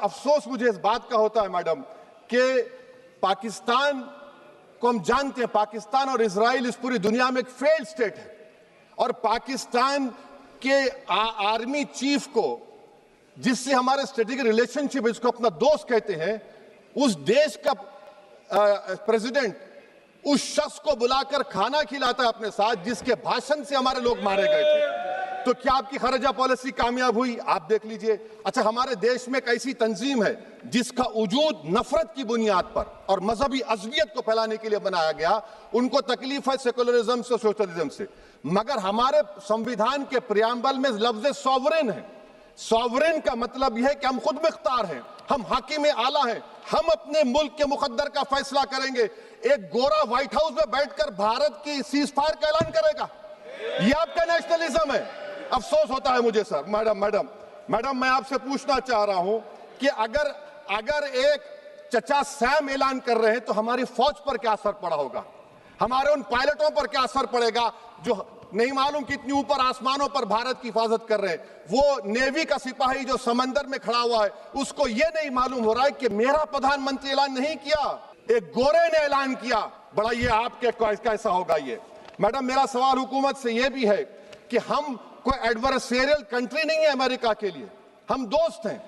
अफसोस मुझे इस बात का होता है मैडम कि पाकिस्तान को हम जानते हैं, पाकिस्तान और इजराइल इस पूरी दुनिया में एक फेल्ड स्टेट है और पाकिस्तान के आर्मी चीफ को, जिससे हमारे स्ट्रेटेजिक रिलेशनशिप, इसको अपना दोस्त कहते हैं, उस देश का प्रेसिडेंट उस शख्स को बुलाकर खाना खिलाता है अपने साथ जिसके भाषण से हमारे लोग मारे गए थे। तो क्या आपकी खारजा पॉलिसी कामयाब हुई? आप देख लीजिए। अच्छा, हमारे देश में एक ऐसी तंजीम है जिसका वजूद नफरत की बुनियाद पर और मजहबी अज़वियत को फैलाने के लिए बनाया गया। उनको तकलीफ है सेकुलरिज्म से, सोशलिज्म से, मगर हमारे संविधान के प्रियम्बल में लफ्ज सॉवरेन है। सॉवरेन का मतलब यह है कि हम खुद मुख्तार हैं, हम हाकिम आला हैं, हम अपने मुल्क के मुकद्दर का फैसला करेंगे। एक गोरा व्हाइट हाउस में बैठकर भारत की सीज फायर का ऐलान करेगा? यह आपका नेशनलिज्म है? अफसोस होता है मुझे सर। मैडम मैं आपसे पूछना चाह रहा हूं कि अगर एक चचा सैम ऐलान कर रहे हैं तो हमारी फौज पर क्या असर पड़ा होगा? हमारे उन पायलटों पर क्या असर पड़ेगा जो नहीं मालूम कितनी ऊपर आसमानों पर भारत की हिफाजत कर रहे हैं? वो नेवी का सिपाही जो समंदर में खड़ा हुआ है, उसको ये नहीं मालूम हो रहा है कि मेरा प्रधानमंत्री ऐलान नहीं किया, एक गोरे ने ऐलान किया। बड़ा ये आपके कैसा होगा ये? मैडम मेरा सवाल हुकूमत से ये भी है कि हम कोई एडवर्सेरियल कंट्री नहीं है अमेरिका के लिए, हम दोस्त हैं,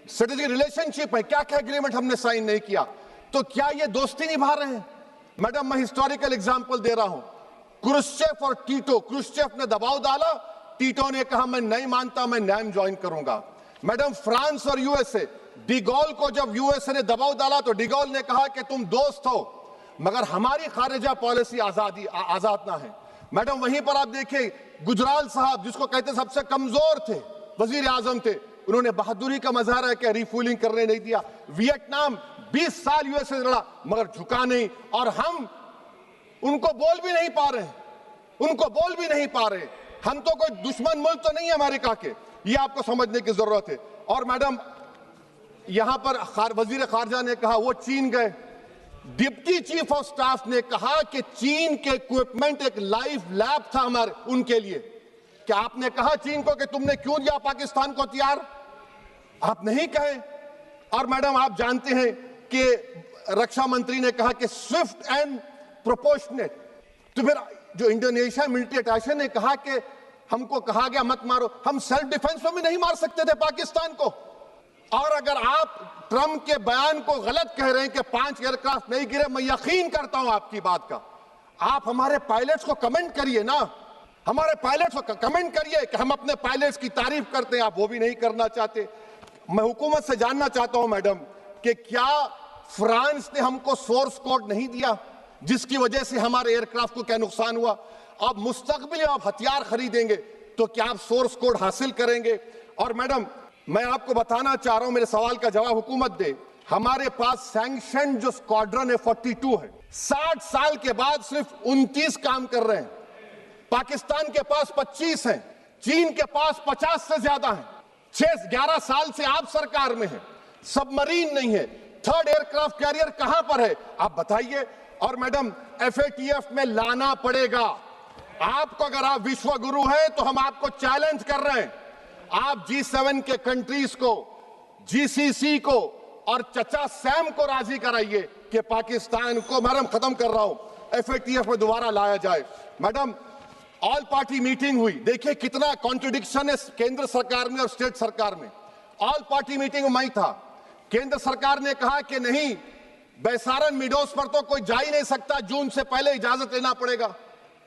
स्ट्रेटेजिक रिलेशनशिप है। क्या क्या एग्रीमेंट हमने साइन नहीं किया, तो क्या ये दोस्ती निभा रहे हैं? मैडम मैं हिस्टोरिकल एग्जांपल दे रहा हूं, क्रुश्चेव और टीटो। क्रुश्चेव ने दबाव डाला, टीटो ने कहा मैं नहीं मानता, मैं नैम ज्वाइन करूंगा। मैडम फ्रांस और यूएसए, डिगोल को जब यूएसए ने दबाव डाला तो डिगोल ने कहा कि तुम दोस्त हो मगर हमारी खारिजा पॉलिसी आजाद ना है। मैडम वहीं पर आप देखिए गुजराल साहब, जिसको कहते सबसे कमजोर थे, वजीर आजम थे, उन्होंने बहादुरी का मजारा किया, रिफूलिंग करने नहीं दिया। वियतनाम 20 साल यूएसए लड़ा मगर झुका नहीं, और हम उनको बोल भी नहीं पा रहे, हम तो कोई दुश्मन मुल्क तो नहीं है अमेरिका के, ये आपको समझने की जरूरत है। और मैडम यहां पर वजीर खारजा ने कहा वो चीन गए, डिप्टी चीफ ऑफ स्टाफ ने कहा कि चीन के इक्विपमेंट एक लाइव लैब था हमारे उनके लिए। क्या आपने कहा चीन को कि तुमने क्यों दिया पाकिस्तान को हथियार? आप नहीं कहे। और मैडम आप जानते हैं कि रक्षा मंत्री ने कहा कि स्विफ्ट एंड प्रोपोर्शनेट। तो फिर जो इंडोनेशिया मिलिट्री अटैचे ने कहा कि हमको कहा गया मत मारो, हम सेल्फ डिफेंस में भी नहीं मार सकते थे पाकिस्तान को। और अगर आप ट्रंप के बयान को गलत कह रहे हैं कि 5 एयरक्राफ्ट नहीं गिरे, मैं यकीन करता हूं आपकी बात का। आप हमारे पायलट्स को कमेंट करिए ना, हमारे पायलट्स को कमेंट करिए कि हम अपने पायलट्स की तारीफ करते हैं, आप वो भी नहीं करना चाहते। मैं हुकूमत से जानना चाहता हूं मैडम कि क्या फ्रांस ने हमको सोर्स कोड नहीं दिया जिसकी वजह से हमारे एयरक्राफ्ट को क्या नुकसान हुआ? अब मुस्तकबिल में आप हथियार खरीदेंगे तो क्या आप सोर्स कोड हासिल करेंगे? और मैडम मैं आपको बताना चाह रहा हूं, मेरे सवाल का जवाब हुकूमत दे। हमारे पास सैंक्शन जो स्क्वाड्रन है 42 है, 60 साल के बाद सिर्फ 29 काम कर रहे हैं। पाकिस्तान के पास 25 हैं, चीन के पास 50 से ज्यादा हैं। 11 साल से आप सरकार में हैं, सबमरीन नहीं है, थर्ड एयरक्राफ्ट कैरियर कहां पर है आप बताइए। और मैडम FATF में लाना पड़ेगा आपको। अगर आप विश्व गुरु हैं तो हम आपको चैलेंज कर रहे हैं, आप G7 के कंट्रीज को, GCC को और चचा सैम को राजी कराइए कि पाकिस्तान को, मैडम खत्म कर रहा हूं, FATF में दोबारा लाया जाए। मैडम ऑल पार्टी मीटिंग हुई, देखिए कितना कॉन्ट्रडिक्शन है केंद्र सरकार में और स्टेट सरकार में। ऑल पार्टी मीटिंग में मैं था, केंद्र सरकार ने कहा कि नहीं, बैसारन मिडोस पर तो कोई जा ही नहीं सकता, जून से पहले इजाजत लेना पड़ेगा।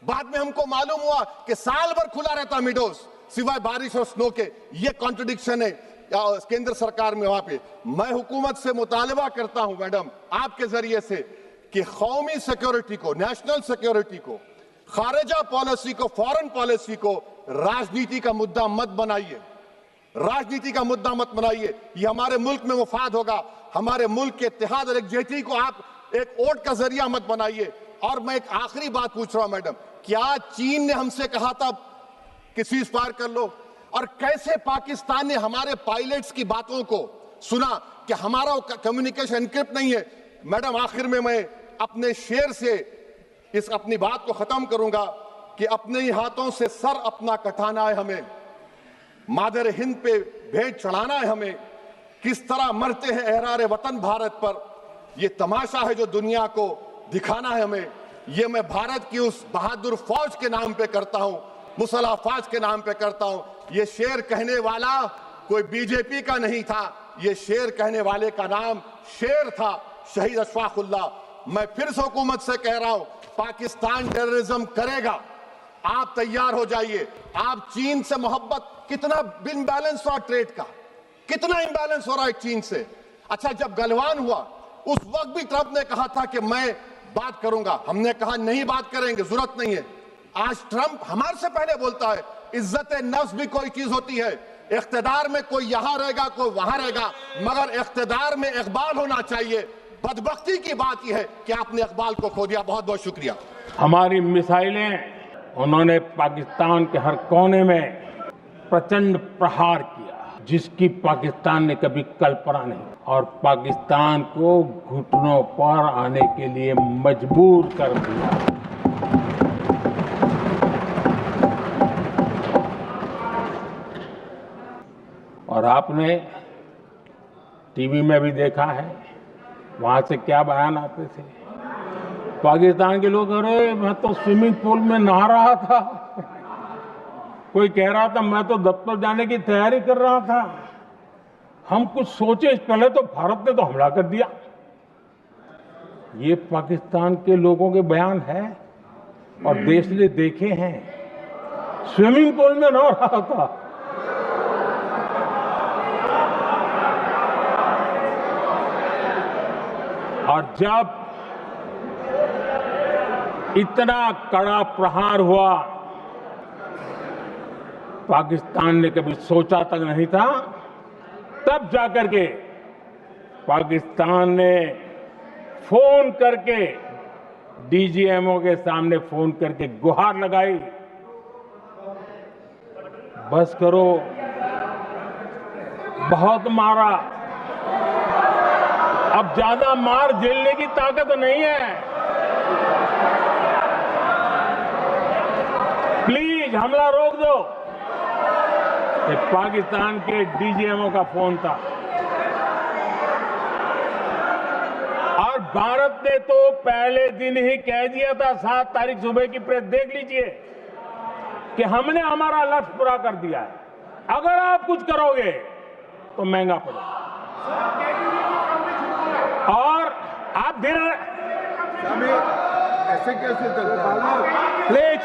बाद में हमको मालूम हुआ कि साल भर खुला रहता मिडोस सिवाय बारिश और स्नो के। ये कॉन्ट्रडिक्शन है केंद्र सरकार में। वहां पे मैं हुकूमत से मुतालबा करता हूं मैडम आपके जरिए से कि कौमी सिक्योरिटी को, नेशनल सिक्योरिटी को, खारिजा पॉलिसी को, फॉरेन पॉलिसी को राजनीति का मुद्दा मत बनाइए, राजनीति का मुद्दा मत बनाइए। ये हमारे मुल्क में मुफाद होगा, हमारे मुल्क के इत्तेहाद और एकजुटती को आप एक वोट का जरिया मत बनाइए। और मैं एक आखिरी बात पूछ रहा हूं मैडम, क्या चीन ने हमसे कहा था कि सीज फायर कर लो? और कैसे पाकिस्तान ने हमारे पायलट्स की बातों को सुना कि हमारा कम्युनिकेशन एनक्रिप्ट नहीं है? मैडम आखिर में मैं अपने शेर से इस अपनी बात को खत्म करूंगा कि अपने ही हाथों से सर अपना कटाना है हमें, मादर हिंद पे भेंट चढ़ाना है हमें, किस तरह मरते हैं एहरारे वतन भारत पर। ये तमाशा है जो दुनिया को दिखाना है हमें। ये मैं भारत की उस बहादुर फौज के नाम पे करता हूं, मुसल्ह फौज के नाम पे करता हूं। ये शेर कहने वाला कोई बीजेपी का नहीं था, ये शेर कहने वाले का नाम शेर था, शहीद अशफाकुल्लाह। मैं फिर से हुकूमत से कह रहा हूं, पाकिस्तान टेररिज्म करेगा, आप तैयार हो जाइए। आप चीन से मोहब्बत, कितना इम्बैलेंस हुआ ट्रेड का, कितना इम्बैलेंस हो रहा है चीन से। अच्छा, जब गलवान हुआ उस वक्त भी ट्रंप ने कहा था कि मैं बात करूंगा, हमने कहा नहीं बात करेंगे, जरूरत नहीं है। आज ट्रंप हमारे से पहले बोलता है इज्जत नफ्स भी कोई चीज होती है। इख्तिदार में कोई यहां रहेगा कोई वहां रहेगा, मगर इख्तिदार में इकबाल होना चाहिए। बदबख्ती की बात यह है कि आपने इकबाल को खो दिया। बहुत बहुत शुक्रिया। हमारी मिसाइलें उन्होंने पाकिस्तान के हर कोने में प्रचंड प्रहार किया, जिसकी पाकिस्तान ने कभी कल्पना नहीं, और पाकिस्तान को घुटनों पर आने के लिए मजबूर कर दिया। और आपने टीवी में भी देखा है, वहां से क्या बयान आते थे। पाकिस्तान के लोग, अरे मैं तो स्विमिंग पूल में नहा रहा था, कोई कह रहा था मैं तो दफ्तर जाने की तैयारी कर रहा था। हम कुछ सोचे पहले तो भारत ने तो हमला कर दिया। ये पाकिस्तान के लोगों के बयान है और देश ने देखे हैं। स्विमिंग पूल में नहा रहा था। और जब इतना कड़ा प्रहार हुआ, पाकिस्तान ने कभी सोचा तक नहीं था, तब जाकर के पाकिस्तान ने फोन करके डीजीएमओ के सामने फोन करके गुहार लगाई, बस करो, बहुत मारा, अब ज्यादा मार झेलने की ताकत नहीं है, प्लीज हमला रोक दो। ये पाकिस्तान के डीजीएमओ का फोन था। और भारत ने तो पहले दिन ही कह दिया था, 7 तारीख सुबह की प्रेस देख लीजिए, कि हमने हमारा लक्ष्य पूरा कर दिया है, अगर आप कुछ करोगे तो महंगा पड़ेगा। और आप धीरे ऐसे कैसे चलता है? प्लीज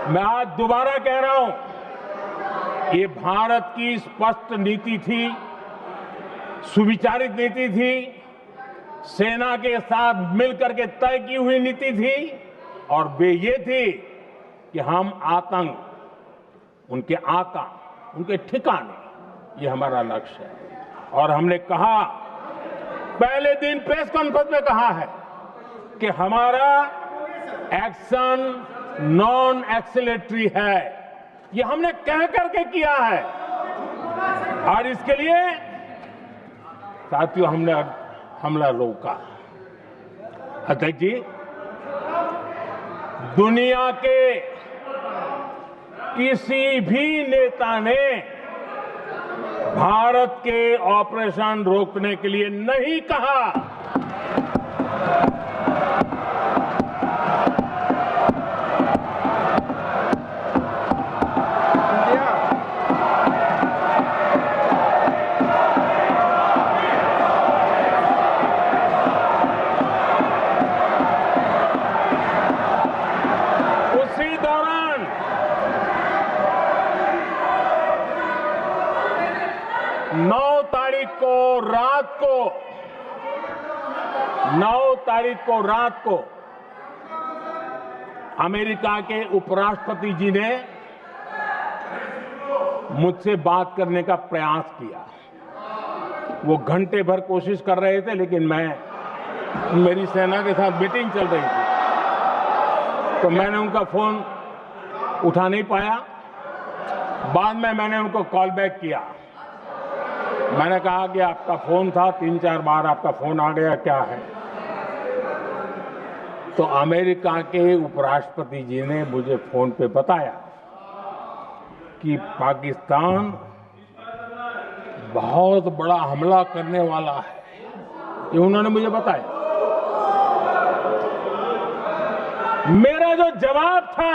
मैं आज दोबारा कह रहा हूं, ये भारत की स्पष्ट नीति थी, सुविचारित नीति थी, सेना के साथ मिलकर के तय की हुई नीति थी, और वे ये थी कि हम आतंक, उनके आका, उनके ठिकाने, ये हमारा लक्ष्य है। और हमने कहा, पहले दिन प्रेस कॉन्फ्रेंस में कहा है कि हमारा एक्शन नॉन एक्सीलेटरी है, ये हमने कह करके किया है। और इसके लिए साथियों हमने हमला रोका। अध्यक्ष जी, दुनिया के किसी भी नेता ने भारत के ऑपरेशन रोकने के लिए नहीं कहा। उसी दौरान 9 तारीख को रात को अमेरिका के उपराष्ट्रपति जी ने मुझसे बात करने का प्रयास किया। वो घंटे भर कोशिश कर रहे थे, लेकिन मेरी सेना के साथ मीटिंग चल रही थी, तो मैंने उनका फोन उठा नहीं पाया। बाद में मैंने उनको कॉल बैक किया। मैंने कहा कि आपका फोन था, 3-4 बार आपका फोन आ गया, क्या है? तो अमेरिका के उपराष्ट्रपति जी ने मुझे फोन पे बताया कि पाकिस्तान बहुत बड़ा हमला करने वाला है, ये उन्होंने मुझे बताया। मेरा जो जवाब था,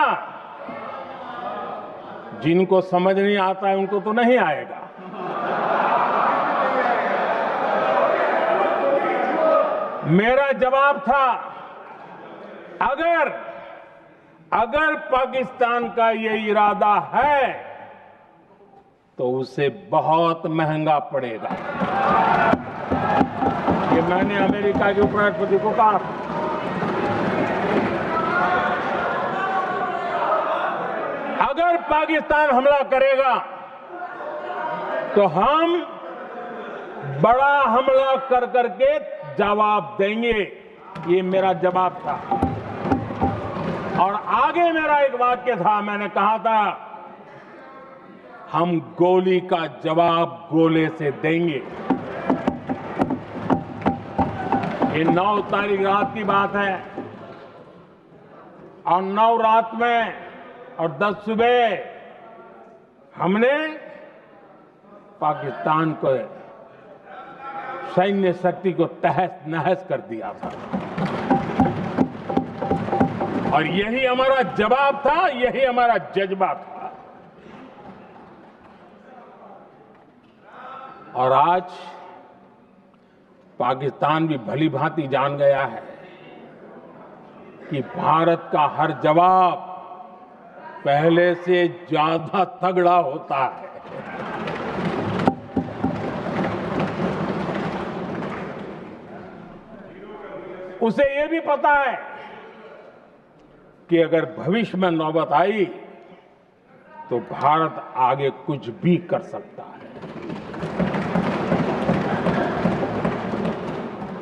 जिनको समझ नहीं आता है उनको तो नहीं आएगा, मेरा जवाब था अगर पाकिस्तान का ये इरादा है तो उसे बहुत महंगा पड़ेगा। ये मैंने अमेरिका के उपराष्ट्रपति को कहा था। अगर पाकिस्तान हमला करेगा तो हम बड़ा हमला कर करके जवाब देंगे, ये मेरा जवाब था। और आगे मेरा एक वाक्य था, मैंने कहा था हम गोली का जवाब गोले से देंगे। ये 9 तारीख रात की बात है और 9 रात में और 10 सुबह हमने पाकिस्तान को सैन्य शक्ति को तहस नहस कर दिया था। और यही हमारा जवाब था, यही हमारा जज्बा था। और आज पाकिस्तान भी भली भांति जान गया है कि भारत का हर जवाब पहले से ज्यादा तगड़ा होता है। उसे यह भी पता है कि अगर भविष्य में नौबत आई तो भारत आगे कुछ भी कर सकता है।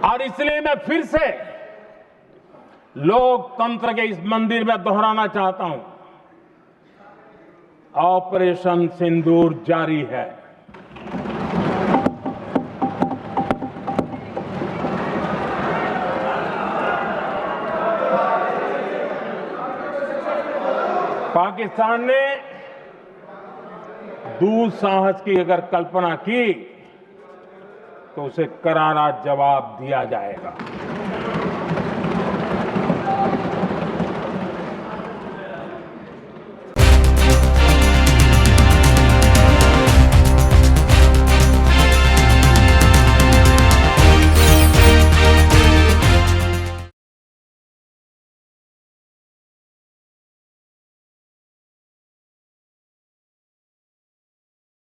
और इसलिए मैं फिर से लोकतंत्र के इस मंदिर में दोहराना चाहता हूं, ऑपरेशन सिंदूर जारी है। पाकिस्तान ने दुस्साहस की अगर कल्पना की तो उसे करारा जवाब दिया जाएगा।